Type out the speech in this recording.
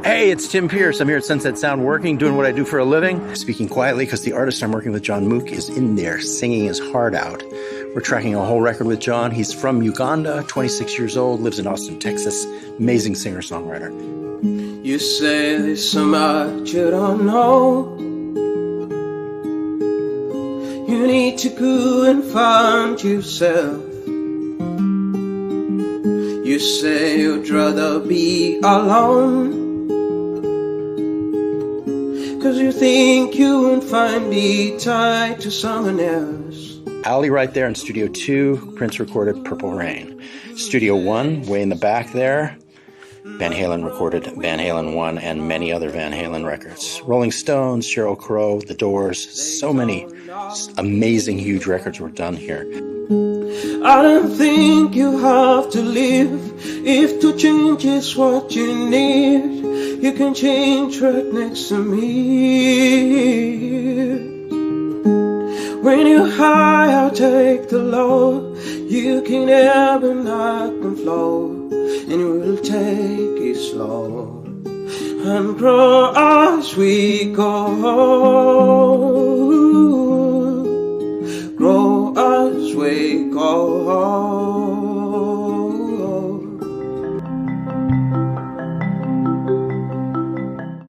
Hey, it's Tim Pierce. I'm here at Sunset Sound working, doing what I do for a living. Speaking quietly because the artist I'm working with, Jon Muq, is in there singing his heart out. We're tracking a whole record with Jon. He's from Uganda, 26 years old, lives in Austin, Texas. Amazing singer-songwriter. You say there's so much you don't know. You need to go and find yourself. You say you'd rather be alone, 'cause you think you won't find me tied to someone else. Ali right there in Studio 2, Prince recorded Purple Rain. Studio 1, way in the back there, Van Halen recorded Van Halen 1 and many other Van Halen records. Rolling Stones, Sheryl Crow, The Doors, so many amazing, huge records were done here. I don't think you have to live if to change is what you need. You can change right next to me. When you're high, I'll take the low. You can ebb and I can flow, and we'll take it slow and grow as we go. Grow as we go.